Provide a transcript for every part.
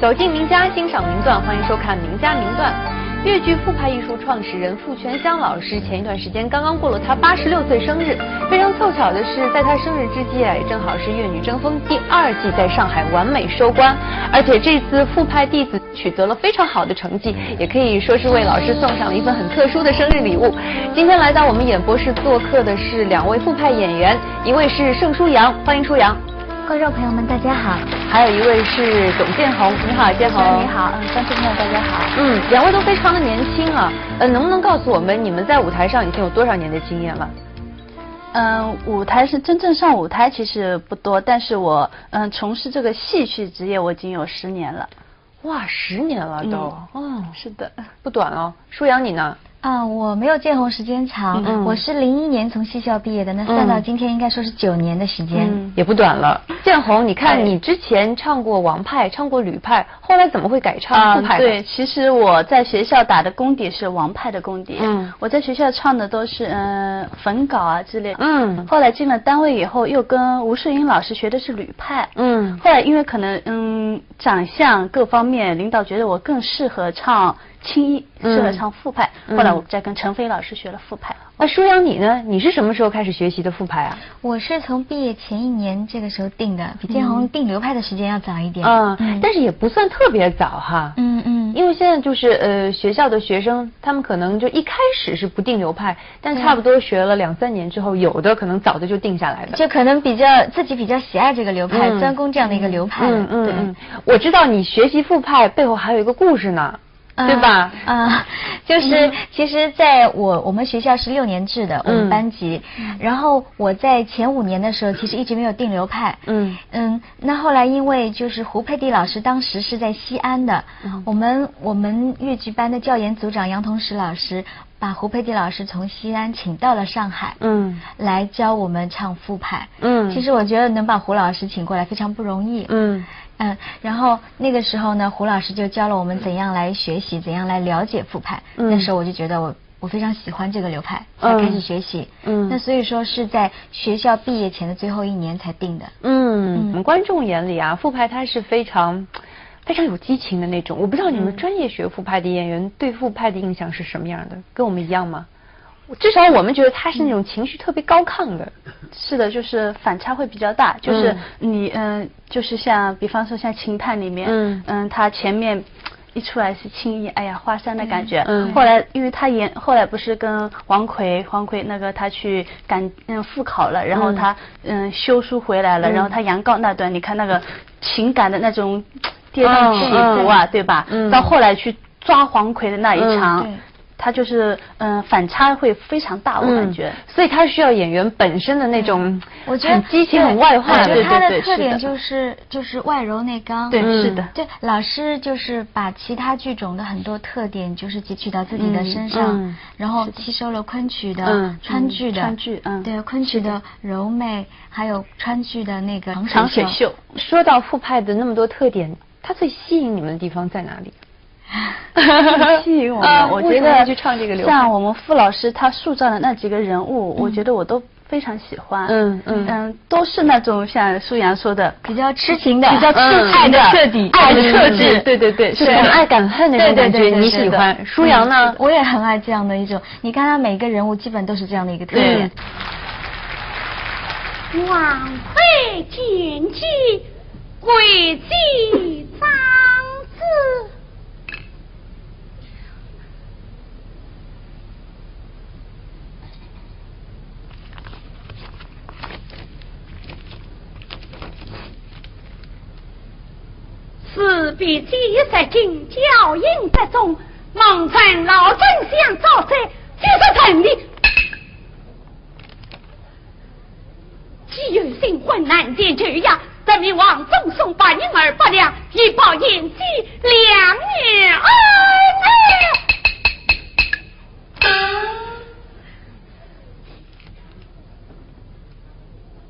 走进名家，欣赏名段，欢迎收看《名家名段》。粤剧复派艺术创始人傅全香老师前一段时间刚刚过了他86岁生日，非常凑巧的是，在他生日之际也正好是《粤女争锋》第2季在上海完美收官，而且这次复派弟子取得了非常好的成绩，也可以说是为老师送上了一份很特殊的生日礼物。今天来到我们演播室做客的是2位复派演员，一位是盛舒扬，欢迎舒扬。观众朋友们，大家好。还有一位是董建宏，你好，建宏。你好，观众朋友大家好。2位都非常的年轻啊，能不能告诉我们你们在舞台上已经有多少年的经验了？舞台是真正上舞台其实不多，但是我从事这个戏曲职业我已经有10年了。哇，10年了都。是的，不短哦。舒扬你呢？我没有建宏时间长，我是01年从戏校毕业的，那算到今天应该说是9年的时间，也不短了。建宏，你看你之前唱过王派，唱过吕派，后来怎么会改唱复派的？对，其实我在学校打的功底是王派的功底，我在学校唱的都是粉稿啊之类的，后来进了单位以后，又跟吴世英老师学的是吕派，后来因为可能长相各方面，领导觉得我更适合唱青衣，适合唱复派，后来我再跟陈飞老师学了复派。那舒扬你呢？你是什么时候开始学习的复派啊？我是从毕业前1年这个时候定的，比建宏定流派的时间要早一点。但是也不算特别早哈。因为现在就是学校的学生，他们可能就一开始是不定流派，但差不多学了2-3年之后，有的可能早的就定下来了。就可能自己比较喜爱这个流派，专攻这样的一个流派。我知道你学习复派背后还有一个故事呢。对吧？就是其实在我们学校是6年制的，我们班级，然后我在前5年的时候其实一直没有定流派。那后来因为就是胡佩蒂老师当时是在西安的，我们粤剧班的教研组长杨同石老师把胡佩蒂老师从西安请到了上海，来教我们唱复派。其实我觉得能把胡老师请过来非常不容易。然后那个时候呢，胡老师就教了我们怎样来学习，怎样来了解复派。那时候我就觉得我非常喜欢这个流派，才开始学习。那所以说是在学校毕业前的最后1年才定的。我们观众眼里啊，复派它是非常有激情的那种。我不知道你们专业学复派的演员对复派的印象是什么样的？跟我们一样吗？至少我们觉得他是那种情绪特别高亢的。是的，就是反差会比较大，就是你就是像比方说像秦探里面，他前面一出来是青衣，哎呀华山的感觉，后来因为他后来不是跟黄奎那个他去复考了，然后他修书回来了，然后他杨告那段，你看那个情感的那种跌宕起伏啊，对吧？到后来去抓黄奎的那一场。他就是反差会非常大，我感觉，所以他需要演员本身的那种，我觉得很激情、很外化的。我觉得他的特点就是外柔内刚。对，是的。对，老师就是把其他剧种的很多特点就是汲取到自己的身上，然后吸收了昆曲的、川剧的，对，昆曲的柔美，还有川剧的那个长水袖。说到复派的那么多特点，它最吸引你们的地方在哪里？吸引我们，我觉得去唱这个流派，像我们傅老师他塑造的那几个人物，我觉得我都非常喜欢。都是那种像舒扬说的比较痴情的，比较痴情的彻底爱的特质。对，是敢爱敢恨那种感觉，你喜欢。舒扬呢？我也很爱这样的一种，你看他每个人物基本都是这样的一个特点。王妃见机，贵姬长子。此必既在进教营之中，望传老丞相造贼，就是城里。既有新婚难见之呀，则命王纵送8年而不良，以报延期2年而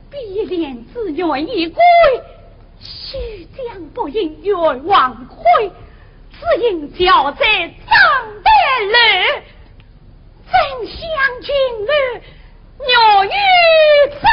必连自愿一归，须将不应冤枉亏，只因教在张得乐，真相君律，鸟语在。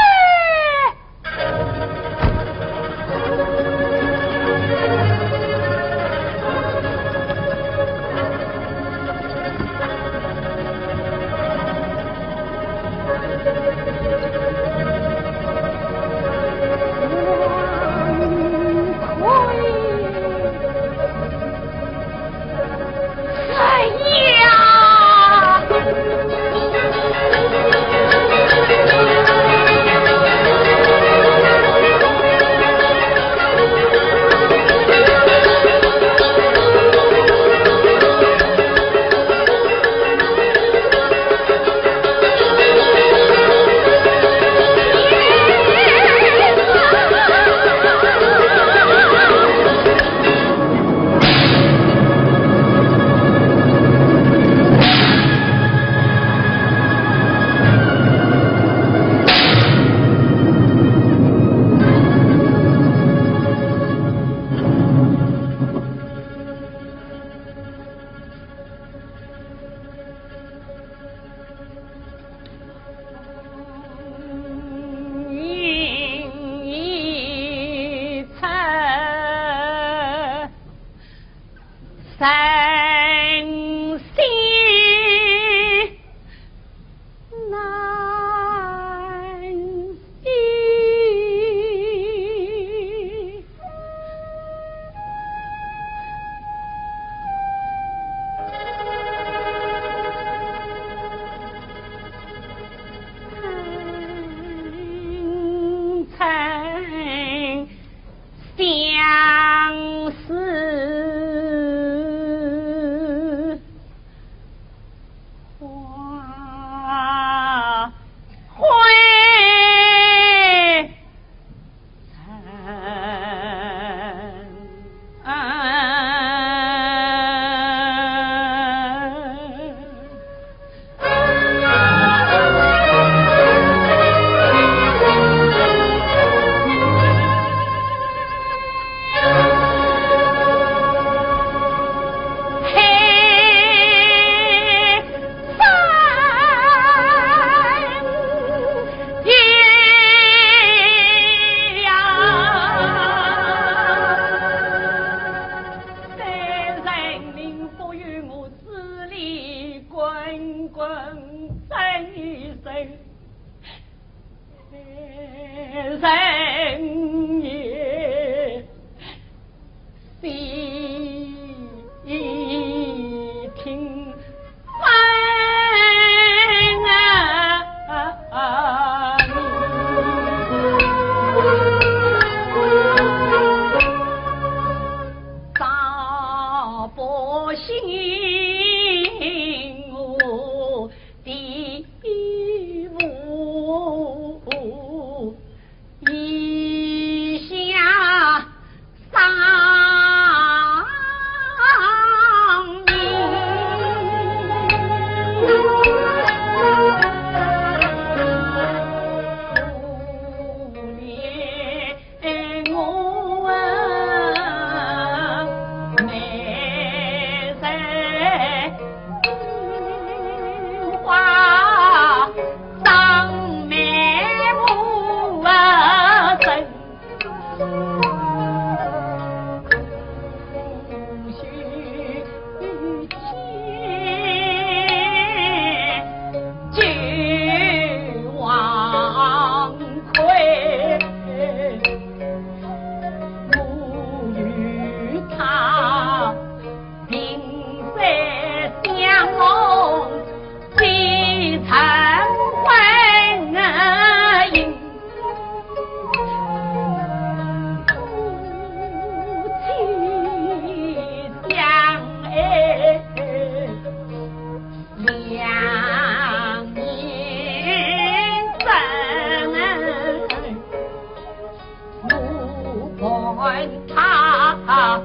他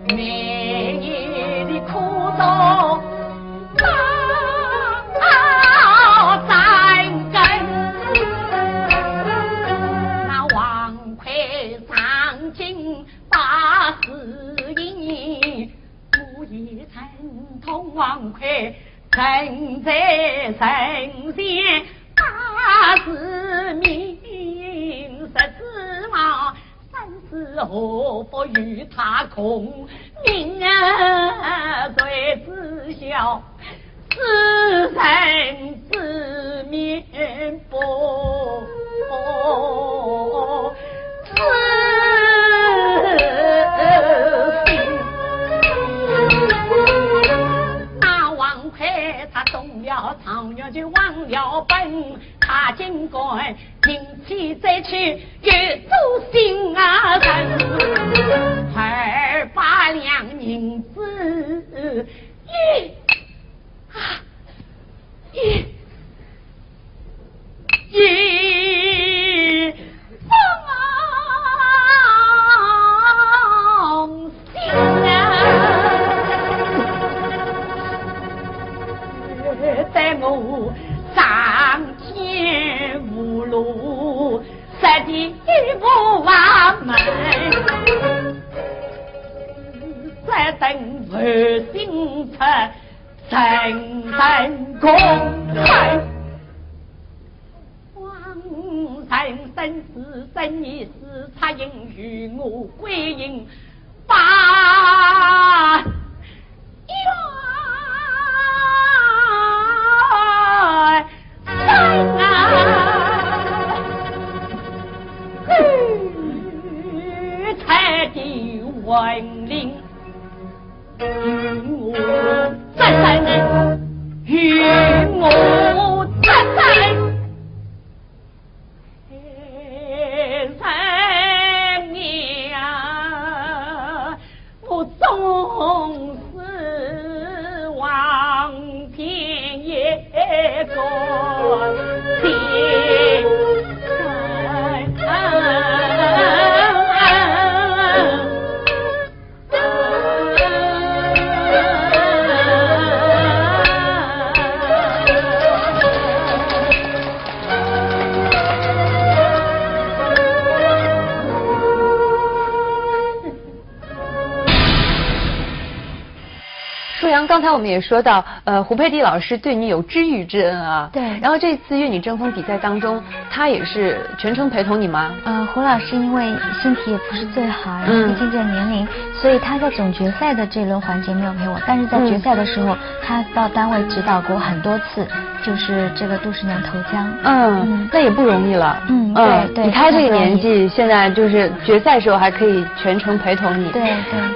每夜的苦衷到三更，那王魁上京把事应，我也曾同王魁正在神仙把事明，实指望生死何不与他共，命儿谁知晓是人之面薄，那王魁他动了草药就忘了本，他尽管听起再去越走心啊人200两银子一放心在我上天无路，实地不完门，再等我心出神公开。王神生死生意是插应与我归应把才的文灵与我再再与我再再三年，我总是望天也过天刚才我们也说到，胡佩蒂老师对你有知遇之恩啊。对。然后这次粤女争锋比赛当中，他也是全程陪同你吗？胡老师因为身体也不是最好，然后毕竟这个年龄，所以他在总决赛的这轮环节没有陪我，但是在决赛的时候，他到单位指导过很多次，就是这个杜十娘投江。那也不容易了。对。以他这个年纪，现在就是决赛时候还可以全程陪同你。对。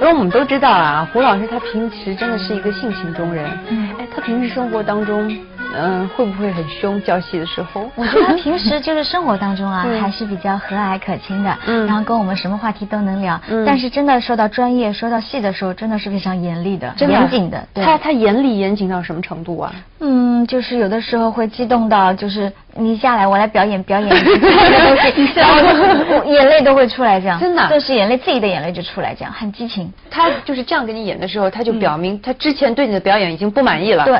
因为我们都知道啊，胡老师他平时真的是一个性情中人。他平时生活当中，会不会很凶？教戏的时候？我觉得他平时就是生活当中啊，还是比较和蔼可亲的。然后跟我们什么话题都能聊。但是真的说到专业、说到戏的时候，真的是非常严厉的、严谨的。对。他严厉严谨到什么程度啊？就是有的时候会激动到，就是你下来，我来表演，然后眼泪都会出来，这样。真的。就是眼泪，自己的眼泪就出来，这样很激情。他就是这样给你演的时候，他就表明他之前对你的表演已经不满意了。对。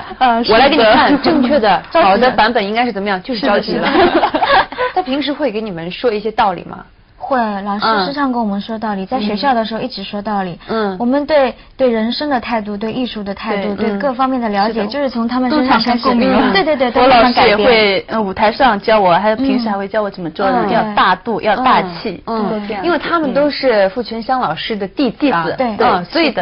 我来给你看正确的、好的版本应该是怎么样，就是着急了。他平时会给你们说一些道理吗？会，老师时常跟我们说道理，在学校的时候一直说道理。我们对人生的态度、对艺术的态度、对各方面的了解，就是从他们身上开始。对，我老师也会舞台上教我，还有平时还会教我怎么做人，要大度，要大气。因为他们都是傅全香老师的弟子，对，所以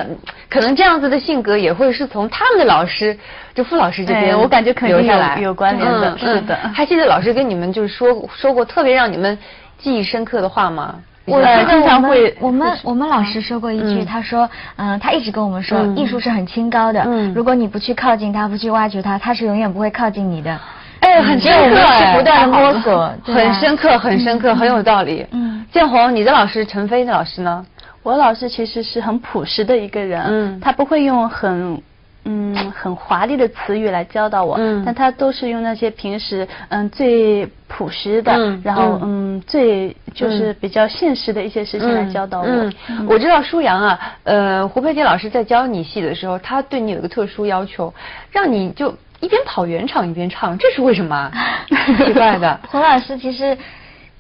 可能这样子的性格也会是从他们的老师，就傅老师这边，我感觉肯定有关联的。是的。还记得老师跟你们就是说过特别让你们记忆深刻的话吗？我经常会，我们老师说过一句，他说，他一直跟我们说，艺术是很清高的，如果你不去靠近它，不去挖掘它，它是永远不会靠近你的。很深刻，是不断的摸索，很深刻，很有道理。建宏，你的老师陈飞的老师呢？我老师其实是很朴实的一个人，他不会用很很华丽的词语来教导我，但他都是用那些平时最朴实的，然后最就是比较现实的一些事情来教导我。我知道舒扬啊，胡佩琪老师在教你戏的时候，他对你有一个特殊要求，让你就一边跑圆场一边唱，这是为什么？奇怪的。胡老师其实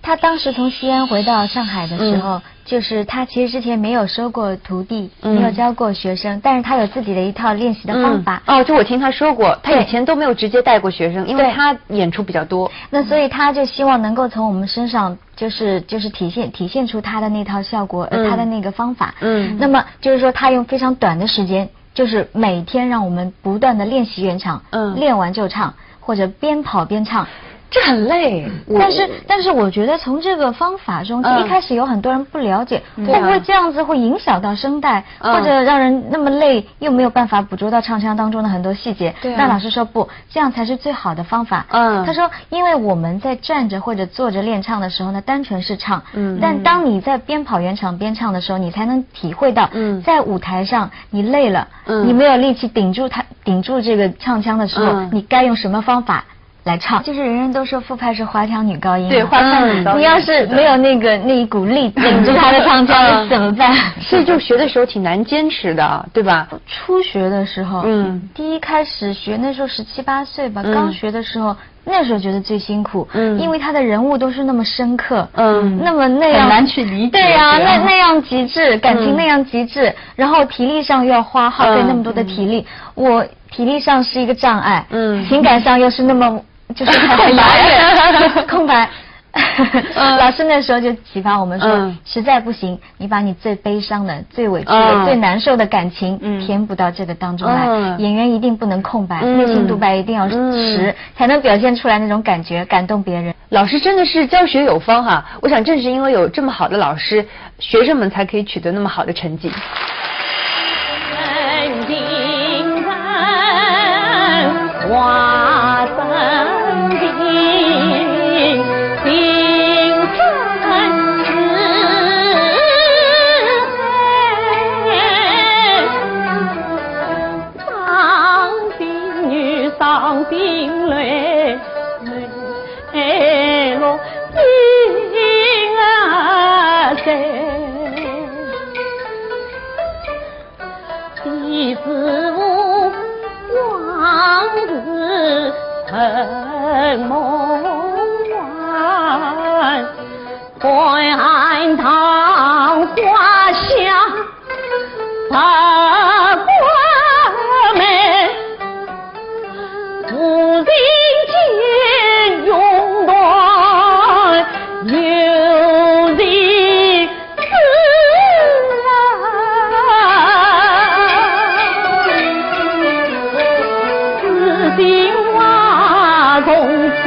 他当时从西安回到上海的时候，就是他其实之前没有收过徒弟，没有教过学生，但是他有自己的一套练习的方法。就我听他说过，他以前都没有直接带过学生，因为他演出比较多。那所以他就希望能够从我们身上就是体现出他的那套效果，他的那个方法。那么就是说他用非常短的时间，就是每天让我们不断的练习圆场，练完就唱，或者边跑边唱。这很累，但是我觉得从这个方法中，一开始有很多人不了解，会不会这样子会影响到声带，或者让人那么累，又没有办法捕捉到唱腔当中的很多细节。那老师说不，这样才是最好的方法。他说，因为我们在站着或者坐着练唱的时候呢，单纯是唱，但当你在边跑圆场边唱的时候，你才能体会到，在舞台上你累了，你没有力气顶住这个唱腔的时候，你该用什么方法来唱。就是人人都说傅派是华强女高音，对，华强女高音。你要是没有那一股力顶住她的唱腔，怎么办？所以就学的时候挺难坚持的，对吧？初学的时候，第一开始学那时候17、18岁吧，刚学的时候。那时候觉得最辛苦，因为他的人物都是那么深刻，那样很难去理解。对呀，那样极致，感情那样极致，然后体力上又要耗费那么多的体力，我体力上是一个障碍，情感上又是那么就是很遥远，空白。老师那时候就启发我们说，实在不行，你把你最悲伤的、最委屈的、最难受的感情填补到这个当中来。演员一定不能空白，内心独白一定要实，才能表现出来那种感觉，感动别人。老师真的是教学有方哈！我想正是因为有这么好的老师，学生们才可以取得那么好的成绩。花森林，冰山石，长兵女上冰泪，落心啊谁？弟子无往日曾梦幻，观塘花香把关门，无人间永断有人心话从此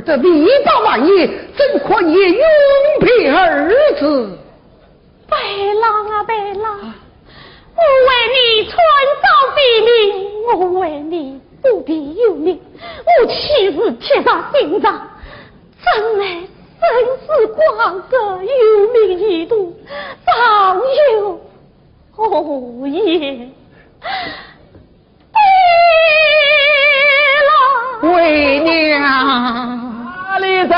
的篱笆万叶，怎可以永别二字？白郎啊，白郎，为你春早比邻，我为你不必有名，我岂是铁打心肠，真乃生死广隔，有名一度，当有后言。为娘，哪里走？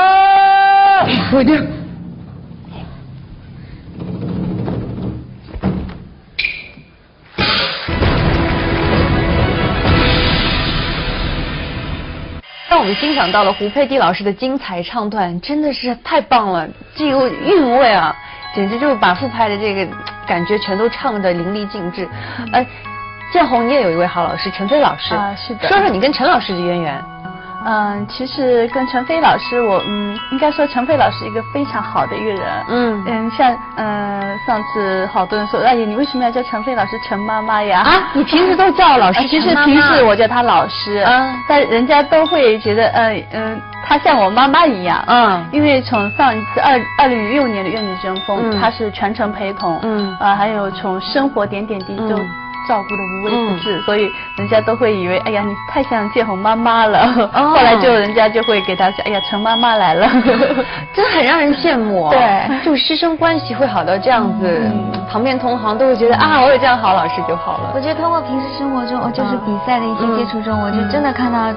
为娘。让我们欣赏到了胡佩蒂老师的精彩唱段，真的是太棒了，这个韵味啊，简直就是把傅派的这个感觉全都唱得淋漓尽致。建宏，你也有一位好老师陈飞老师啊，是的。说说你跟陈老师的渊源。其实跟陈飞老师，我应该说陈飞老师一个非常好的一个人。像上次好多人说，哎呀，你为什么要叫陈飞老师陈妈妈呀？啊，你平时都叫老师其实平时我叫他老师，但人家都会觉得他像我妈妈一样。因为从上一次2016年的《愿女争锋》，他是全程陪同，还有从生活点点滴滴都照顾的无微不至，所以人家都会以为，哎呀，你太像建宏妈妈了。后来人家就会给他说，哎呀，陈妈妈来了，真的很让人羡慕。对，就师生关系会好到这样子，旁边同行都会觉得啊，我有这样好老师就好了。我觉得通过平时生活中，就是比赛的一些接触中，我就真的看到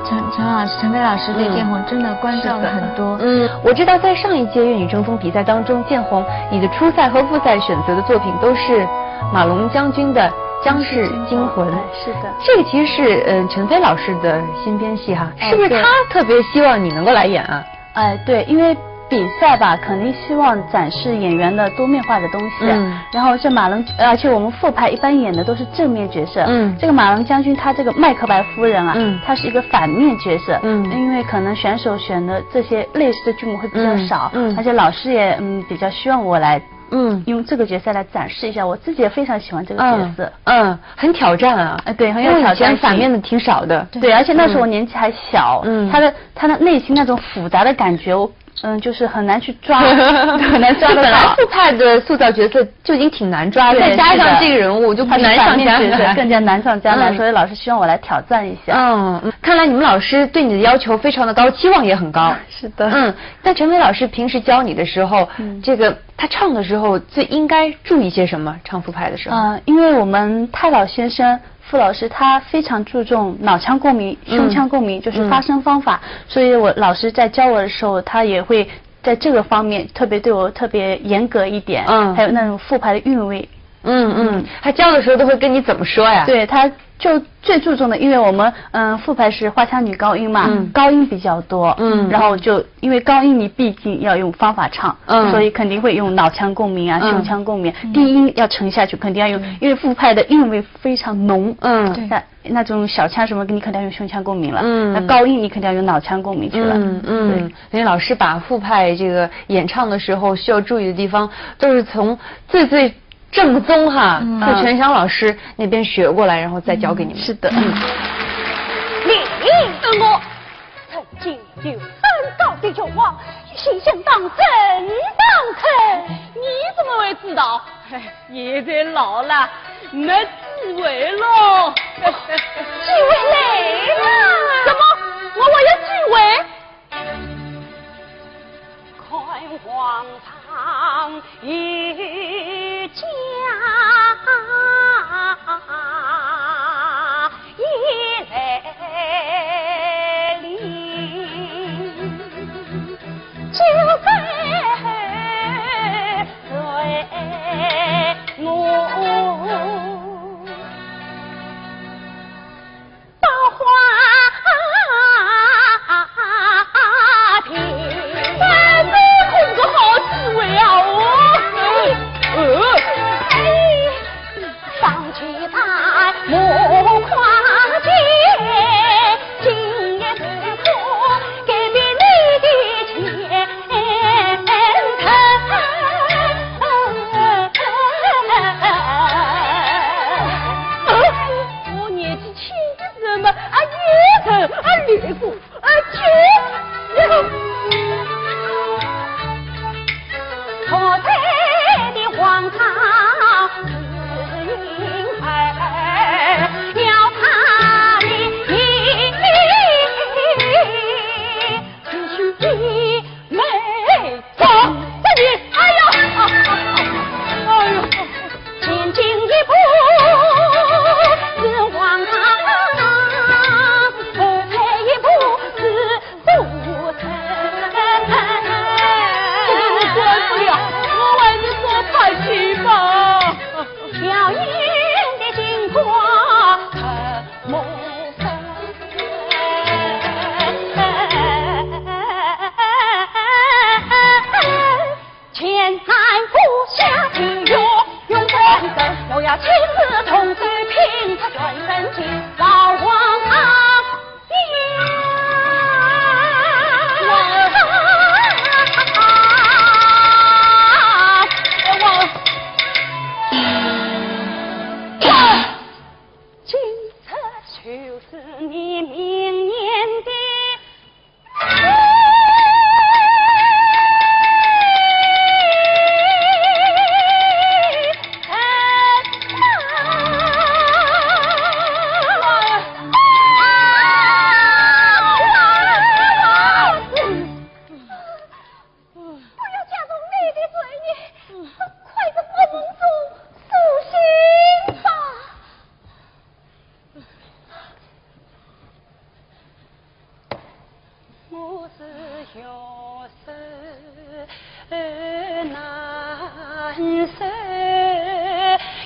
陈飞老师对建宏真的关照了很多。我知道在上一届粤语争锋比赛当中，建宏你的初赛和复赛选择的作品都是马龙将军的《江氏惊魂》。是的，这个其实是陈飞老师的新编戏哈，是不是他特别希望你能够来演啊？对，因为比赛吧，肯定希望展示演员的多面化的东西。然后这马龙，而且我们复排一般演的都是正面角色。这个马龙将军他这个麦克白夫人啊，他是一个反面角色。因为可能选手选的这些类似的剧目会比较少，而且老师也比较希望我来。用这个角色来展示一下，我自己也非常喜欢这个角色。很挑战啊。对，很有挑战。以前反面的挺少的。对，而且那时候我年纪还小，他的内心那种复杂的感觉，就是很难去抓，很难抓得到。本来复派的塑造角色就已经挺难抓的，再加上这个人物就难上加难，更加难上加难。所以老师希望我来挑战一下。看来你们老师对你的要求非常的高，期望也很高。是的。但陈飞老师平时教你的时候，这个他唱的时候最应该注意些什么？唱复派的时候。因为我们太老先生。傅老师他非常注重脑腔共鸣、胸腔共鸣，就是发声方法，所以我老师在教我的时候，他也会在这个方面对我特别严格一点。还有那种复排的韵味。他教的时候都会跟你怎么说呀？对，他就最注重的，因为我们复排是花腔女高音嘛，高音比较多，然后就因为高音你毕竟要用方法唱，所以肯定会用脑腔共鸣啊、胸腔共鸣，低音要沉下去，肯定要用，因为复排的韵味非常浓，那种小腔什么你肯定要用胸腔共鸣了，那高音你肯定要用脑腔共鸣去了，所以老师把复排这个演唱的时候需要注意的地方，都是从最正宗哈，傅全祥老师那边学过来，然后再教给你们。是的。你我曾经有山高的求望，心想当真当成，你怎么会知道？现在老了，没机会了。机会来了？什么？我有机会？看皇上一家一来临，就在我大花瓶，真是空个好机会啊！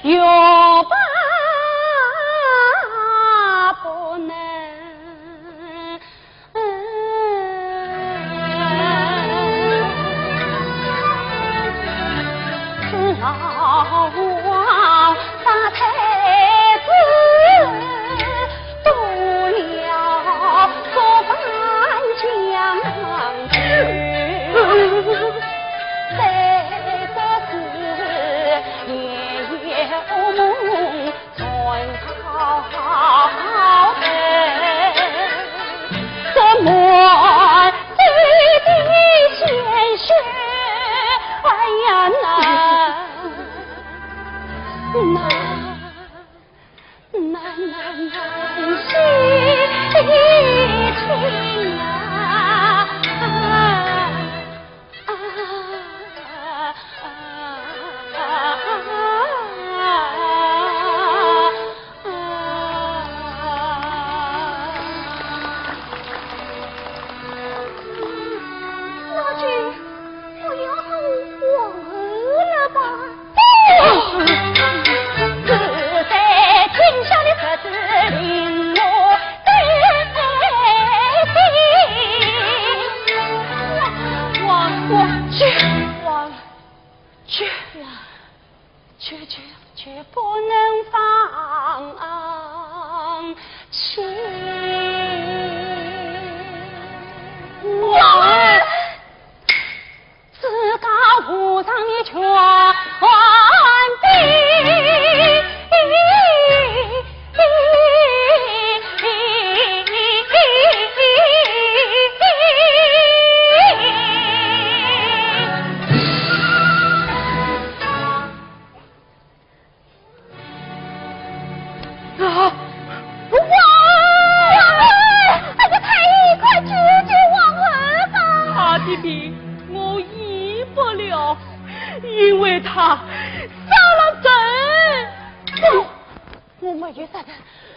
又把不能老王把太子渡了过半江去，这个是夜夜噩梦存好的，这满地的鲜血，哎呀难洗清啊！老君，我要活了吧？自在天上的盒子令我得心，却不能放弃。我自告无上的全地。弟弟，我依不了，因为他杀了朕。我没有杀人，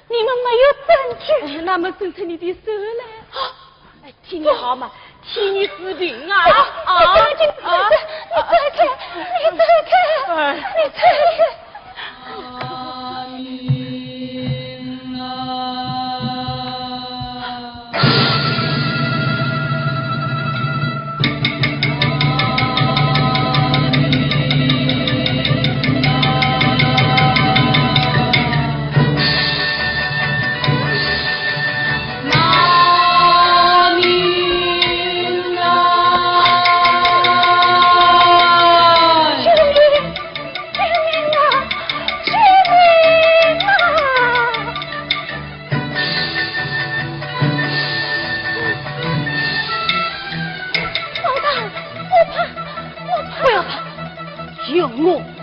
你们没有证据，那么伸出你的手来。替你好嘛，替你治病啊！你走开！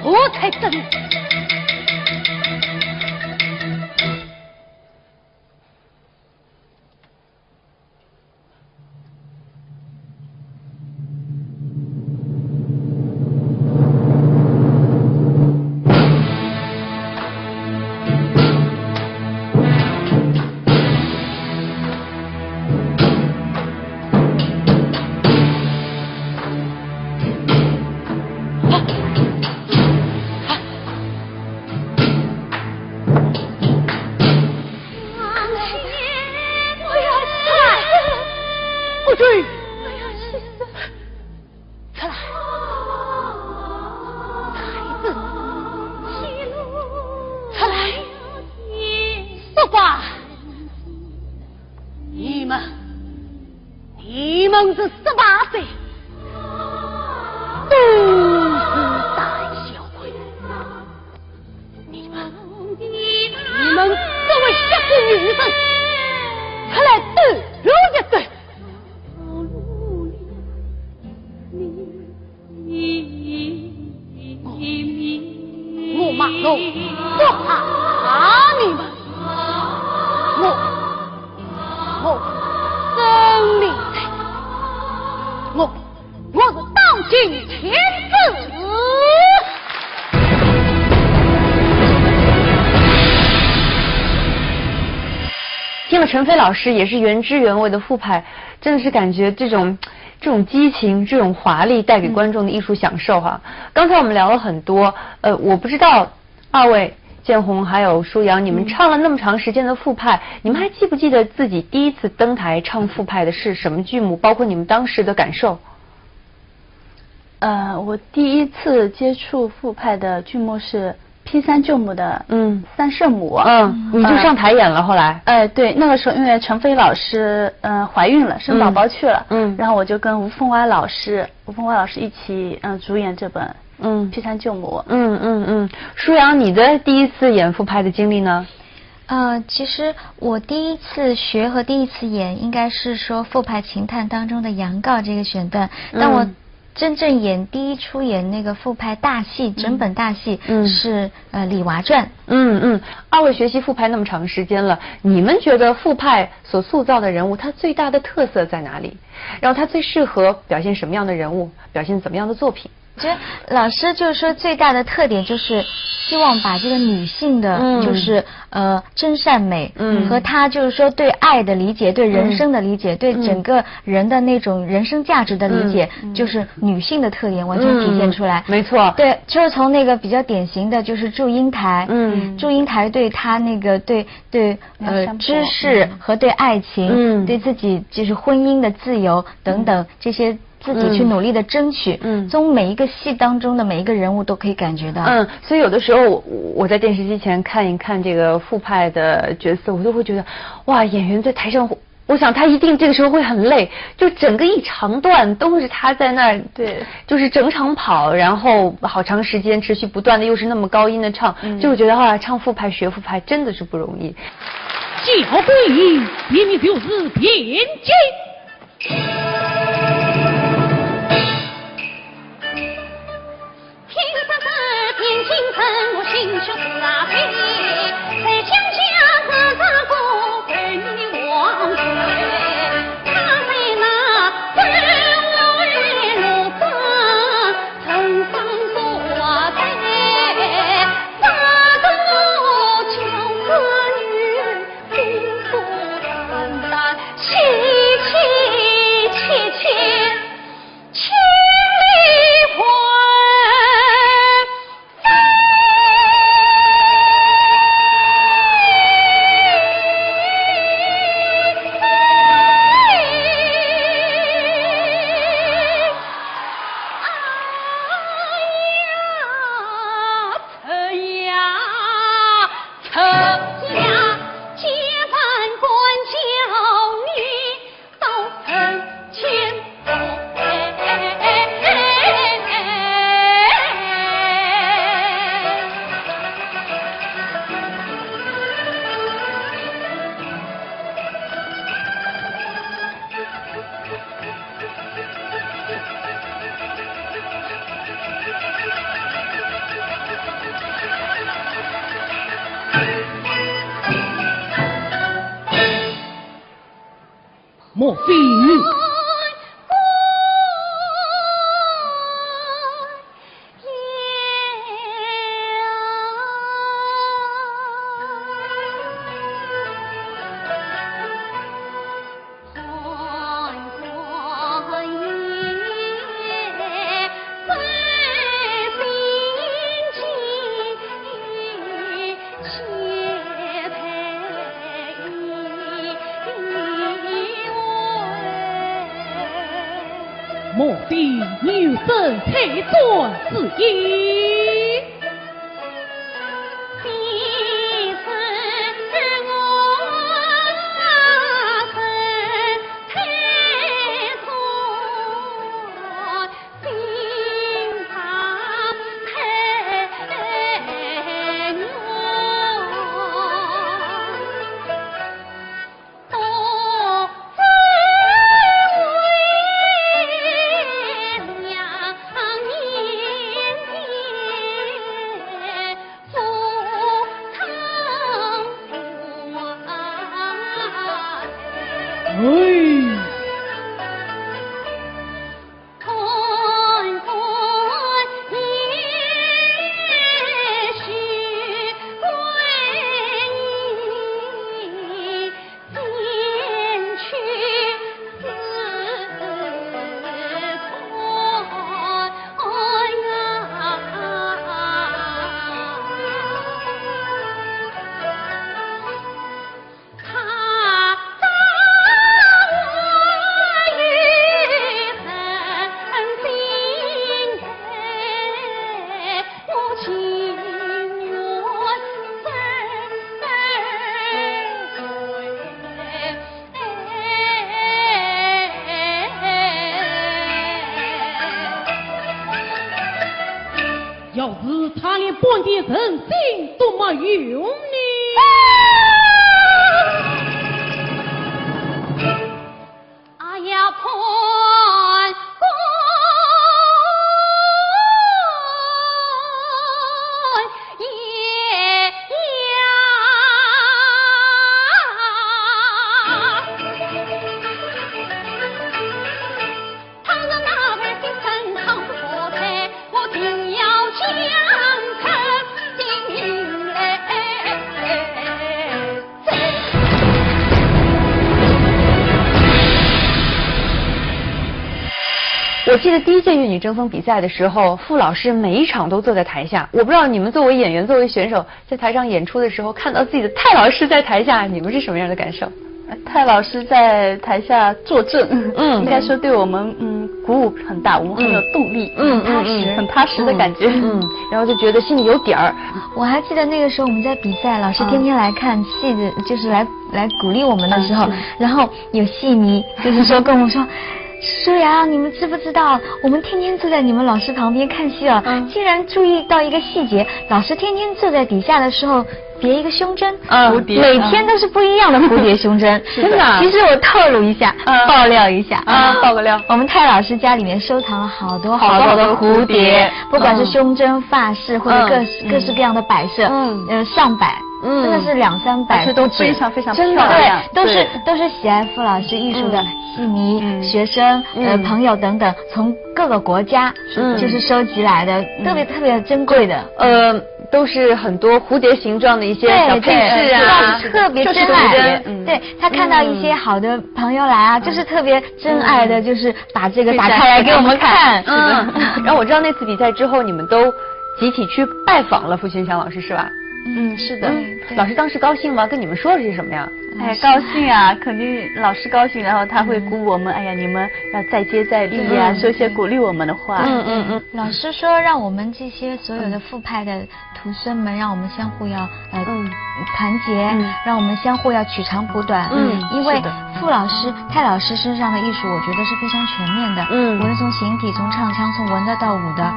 我才真。你们是18岁，都是胆小鬼。你们这位邪妇女人，出来斗肉一对。我马龙不怕你们，我生理才，我是当今天子。听了陈飞老师也是原汁原味的复排，真的是感觉这种激情、这种华丽带给观众的艺术享受哈。刚才我们聊了很多，我不知道二位建宏还有舒扬，你们唱了那么长时间的傅派，你们还记不记得自己第一次登台唱傅派的是什么剧目？包括你们当时的感受？我第一次接触傅派的剧目是批三舅母的三圣母。你就上台演了后来？对，那个时候因为陈飞老师怀孕了，生宝宝去了，然后我就跟吴凤娃老师一起主演这本批三舅母。舒扬，你的第一次演傅派的经历呢？其实我第一次学和第一次演应该是说傅派情探当中的杨告这个选段，但我真正第一出演那个傅派大戏，整本大戏是《李娃传》。二位学习傅派那么长时间了，你们觉得傅派所塑造的人物，他最大的特色在哪里？然后他最适合表现什么样的人物，表现怎么样的作品？我觉得老师就是说最大的特点就是希望把这个女性的就是真善美和她就是说对爱的理解，对人生的理解，对整个人的那种人生价值的理解，就是女性的特点完全体现出来。没错，对，就是从那个比较典型的就是祝英台，祝英台对她那个对知识和对爱情，对自己就是婚姻的自由等等这些。自己去努力的争取，从每一个戏当中的每一个人物都可以感觉到。所以有的时候我在电视机前看一看这个傅派的角色，我都会觉得，哇，演员在台上，我想他一定这个时候会很累，就整个一长段都是他在那儿，对，就是整场跑，然后好长时间持续不断的，又是那么高音的唱，就我觉得唱傅派学傅派真的是不容易。教归明明就是偏见。我心胸自大悲，在乡下自大过本的王水，他在那分外路上曾上所在，大都教子女心负担担，凄凄切切千里欢。莫非莫非女生配作之意？子他连半点人心都没有呢。哎呀，潘公爷呀，倘若那位心生康不才，我定要将他定来。我记得第一届粤女争锋比赛的时候，傅老师每一场都坐在台下。我不知道你们作为演员、作为选手，在台上演出的时候，看到自己的泰老师在台下，你们是什么样的感受？泰老师在台下坐镇，应该说对我们鼓舞很大，我们很有动力，很踏实的感觉，然后就觉得心里有底儿。我还记得那个时候我们在比赛，老师天天来看戏的，就是来鼓励我们的时候，然后有戏迷就是说跟我说。舒阳，你们知不知道，我们天天坐在你们老师旁边看戏啊，竟然注意到一个细节，老师天天坐在底下的时候别一个胸针，蝴蝶，每天都是不一样的蝴蝶胸针，真的。其实我透露一下，爆料一下爆个料，我们泰老师家里面收藏了好多的蝴蝶，不管是胸针、发饰或者各式各样的摆设，上百。真的是200-300，都非常非常漂亮，对，都是喜爱傅老师艺术的戏迷、学生、朋友等等，从各个国家就是收集来的，特别珍贵的。都是很多蝴蝶形状的一些小配饰啊，特别珍爱。对，他看到一些好的朋友来啊，就是特别珍爱的，就是把这个打开来给我们看。然后我知道那次比赛之后，你们都集体去拜访了傅群祥老师，是吧？是的。老师当时高兴吗？跟你们说了些什么呀？高兴啊，肯定老师高兴，然后他会鼓舞我们，哎呀，你们要再接再厉啊，说些鼓励我们的话。老师说让我们这些所有的傅派的徒孙们，让我们相互要团结，让我们相互要取长补短。因为傅老师、泰老师身上的艺术，我觉得是非常全面的。无论从形体、从唱腔、从文的到武的。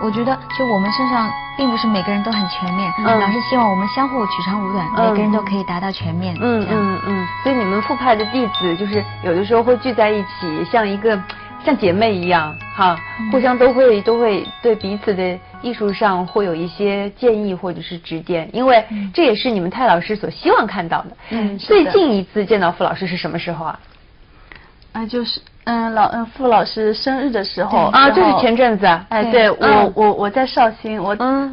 我觉得就我们身上并不是每个人都很全面。老师希望我们相互取长补短，每个人都可以达到全面。所以你们傅派的弟子就是有的时候会聚在一起，像姐妹一样哈，互相都会对彼此的艺术上会有一些建议或者是指点，因为这也是你们泰老师所希望看到的。最近一次见到傅老师是什么时候啊？就是傅老师生日的时候就是前阵子。对，我在绍兴，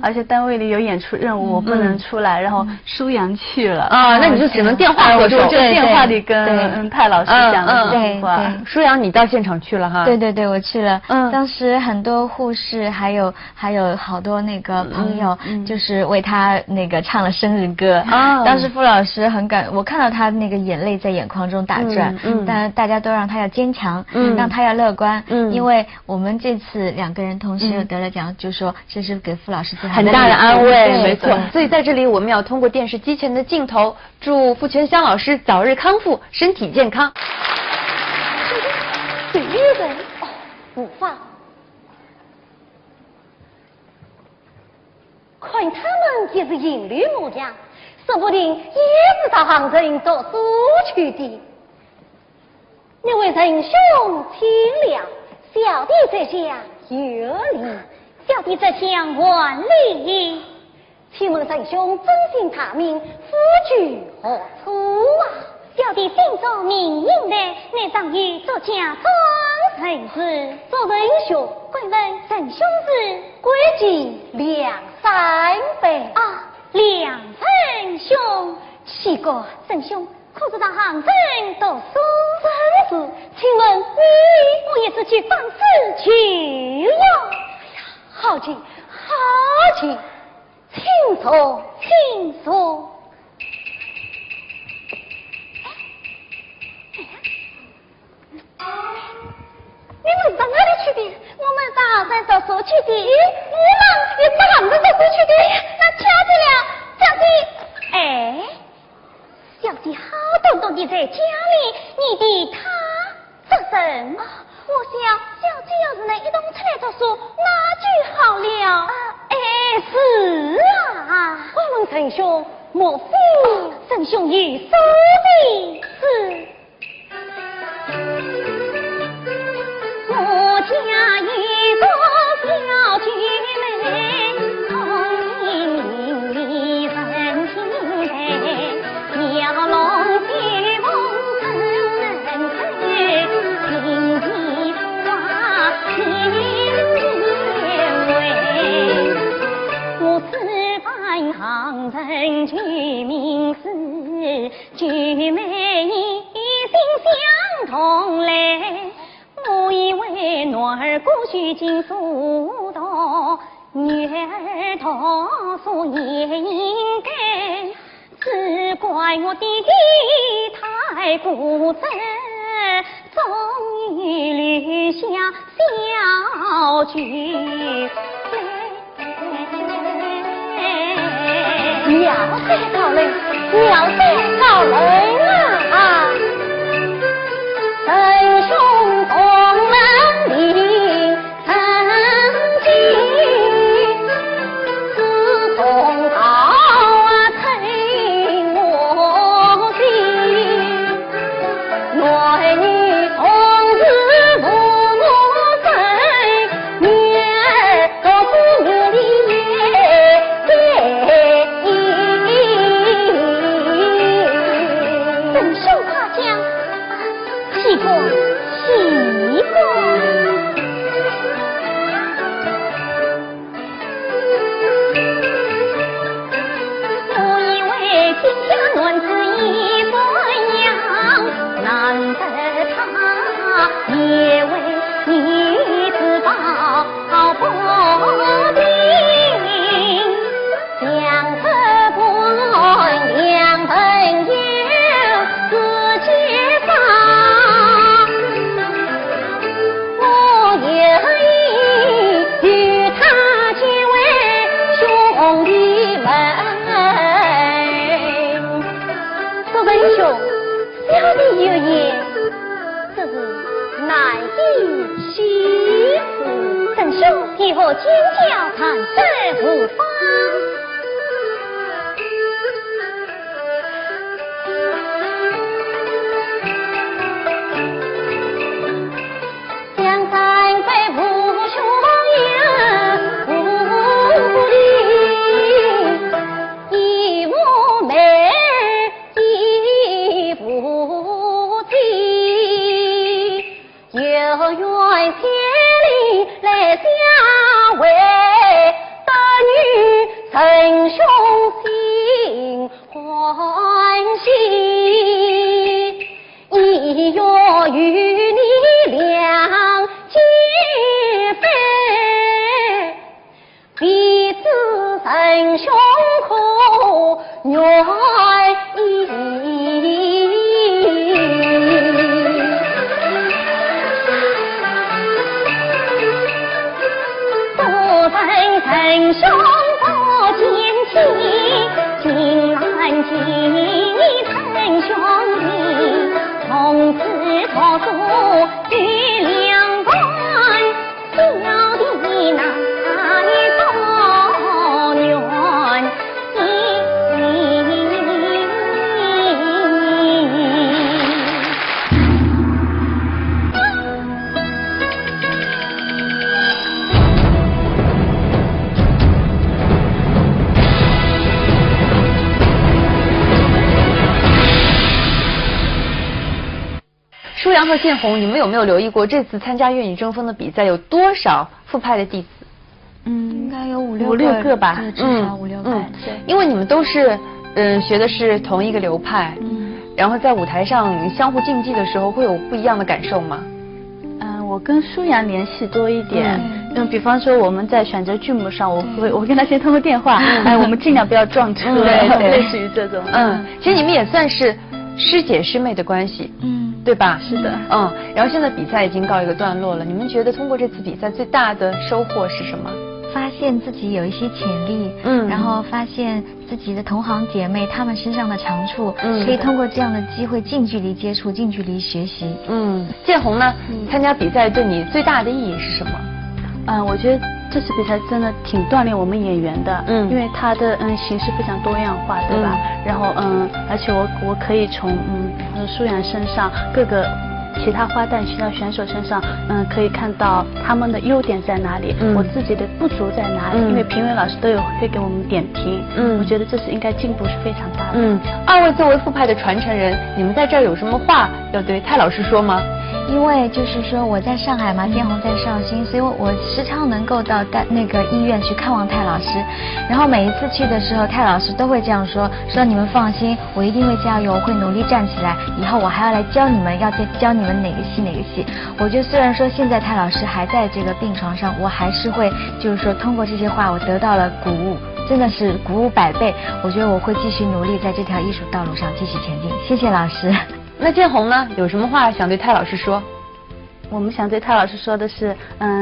而且单位里有演出任务，我不能出来，然后舒阳去了。那你就只能电话，我就电话里跟泰老师讲了这句话。舒阳，你到现场去了哈？对，我去了。当时很多护士还有好多那个朋友，就是为他那个唱了生日歌。当时傅老师我看到他那个眼泪在眼眶中打转。但大家都让他要坚强。让他要乐观。因为我们这次2个人同时又得了奖，就说这是给傅老师最好的很大的安慰。没错。所以在这里我们要通过电视机前的镜头，祝傅群祥老师早日康复，身体健康。对日本不放，看他们就是银律模样，说不定也是到杭州读书去的。那位仁兄听了，小弟这下有理，小弟这厢万里。请问仁兄真心大名，夫居何处啊？小弟心中明应的，那当于做家庄人士。做仁兄，贵问仁兄是贵籍2、3辈啊？2仁兄，奇怪，仁兄可是到杭州读书？真是，请问我也是去访师去哟。哎呀，好奇，好奇，请说，请说。你们到哪里去的？我们到杭州读书去的。我们也到杭州读书去的。那巧极了，小弟。小弟好端端的在家里，你的他做什么？我想小弟要是能一同出来读书，那就好了。圣兄，莫非圣兄已所的是？我家一个小姐妹，聪明伶俐人心美，小龙喜凤怎能配？金鸡花千为，我此番行人居名士，举妹一心相同嘞。我以为女儿过须尽速到，女儿读书也应该，只怪我弟弟太固执，终于留下小菊。妙哉高人，妙哉高人啊！圣兄同门领成绩，自从到催我心，男女同是父母生，女儿都不明理。圣兄夸奖。西瓜，西瓜。我以为天下男子一分样，难得他也为女子抱不平，两分官，两分忧，自解放。与他结为兄弟们，各位兄，小弟有言，这是难以启齿，圣兄替我请教看这无妨。圣兄心欢喜，一月与你两结非，彼此圣兄可愿意。多等圣兄今晚见你疼兄弟，从此托付与两关，小弟难报怨舒阳和建红，你们有没有留意过这次参加粤语争锋的比赛有多少副派的弟子？应该有五六个吧，至少5、6个。对，因为你们都是学的是同一个流派，然后在舞台上相互竞技的时候，会有不一样的感受吗？我跟舒阳联系多一点，比方说我们在选择剧目上，我跟他先通个电话，我们尽量不要撞车，对，类似于这种。其实你们也算是师姐师妹的关系，对吧？是的，然后现在比赛已经告一个段落了，你们觉得通过这次比赛最大的收获是什么？发现自己有一些潜力，然后发现自己的同行姐妹她们身上的长处，可以通过这样的机会近距离接触、近距离学习。建红呢？参加比赛对你最大的意义是什么？我觉得这次比赛真的挺锻炼我们演员的，因为它的形式非常多样化，对吧？然后而且我可以从素养身上各个其他花旦其他选手身上，可以看到他们的优点在哪里，我自己的不足在哪里，因为评委老师都会给我们点评，我觉得这是应该进步是非常大的。二位作为复派的传承人，你们在这儿有什么话要对蔡老师说吗？因为就是说我在上海嘛，建宏在绍兴，所以我时常能够到那个医院去看望蔡老师。然后每一次去的时候，蔡老师都会这样说你们放心，我一定会加油，我会努力站起来。以后我还要来教你们，要再教你们哪个戏。我觉得虽然说现在蔡老师还在这个病床上，我还是会就是说通过这些话，我得到了鼓舞，真的是鼓舞100倍。我觉得我会继续努力在这条艺术道路上继续前进。谢谢老师。那建宏呢？有什么话想对蔡老师说？我们想对蔡老师说的是，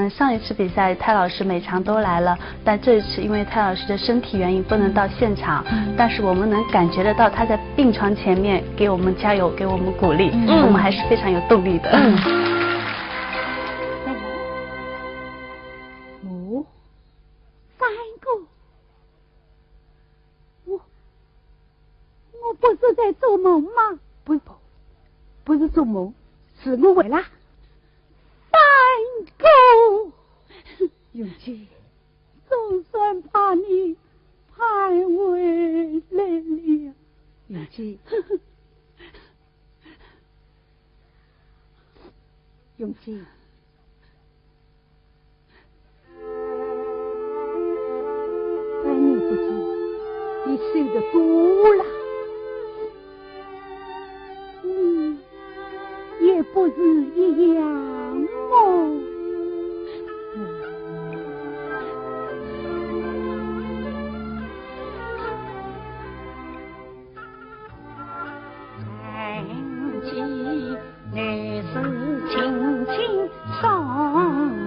上一次比赛蔡老师每场都来了，但这一次因为蔡老师的身体原因不能到现场，但是我们能感觉得到他在病床前面给我们加油，给我们鼓励，我们还是非常有动力的。我不是在做梦吗？不是做梦，是我回来。三哥，永琪，总算把你盼回来了。永琪，永琪，3年不见，你瘦得多了。也不是一样哦。前期乃是轻轻上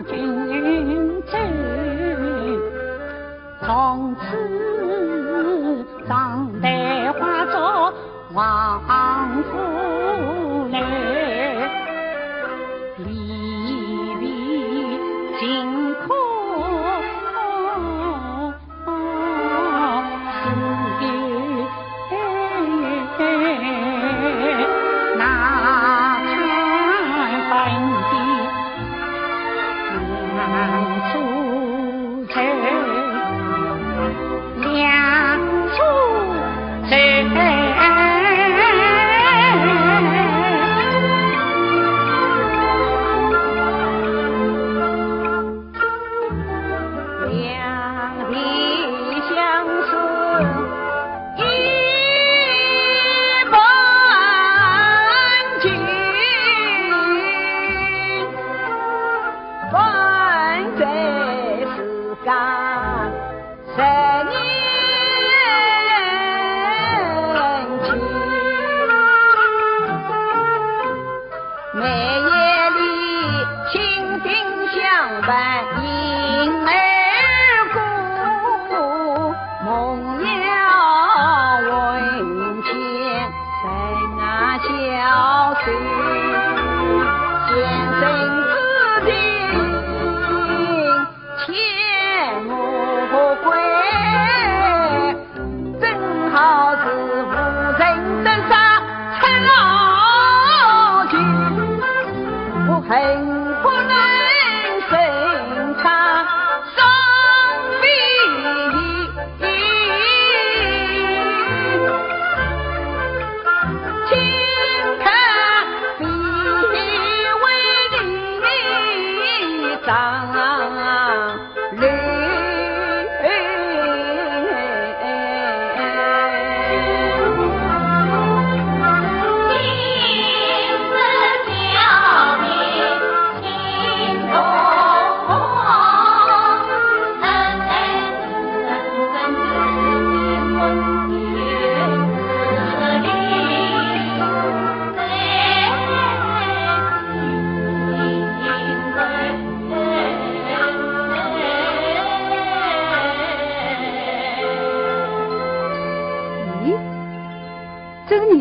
君尊，从此长代化作王夫人。辛苦那看本的两处愁，两处愁。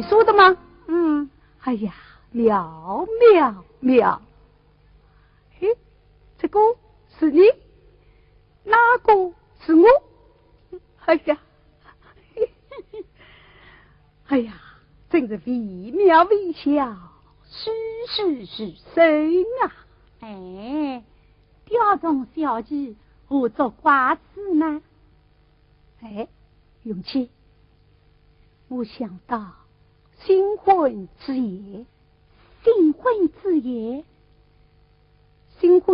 说的吗？哎呀，妙！哎，这个是你？哪个是我？哎呀，哎呀，真是惟妙惟肖，栩生啊！哎，雕中小技，何作挂齿呢？哎，永琪，我想到新婚之夜，新婚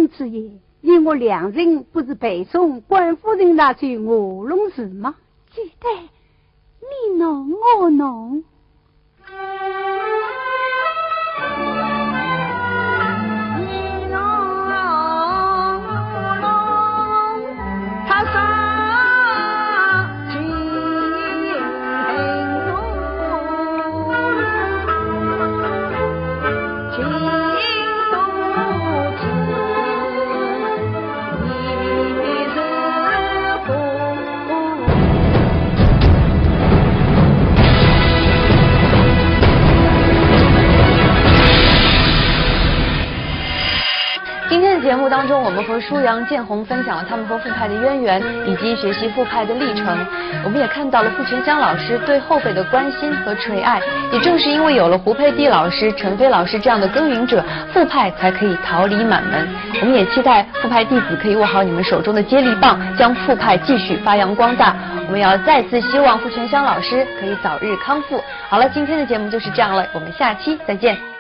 之夜，因我两人不是陪送官夫人那去卧龙寺吗？记得你侬我侬。节目当中，我们和舒阳、建红分享了他们和傅派的渊源，以及学习傅派的历程。我们也看到了傅全香老师对后辈的关心和垂爱。也正是因为有了胡佩蒂老师、陈飞老师这样的耕耘者，傅派才可以桃李满门。我们也期待傅派弟子可以握好你们手中的接力棒，将傅派继续发扬光大。我们要再次希望傅全香老师可以早日康复。好了，今天的节目就是这样了，我们下期再见。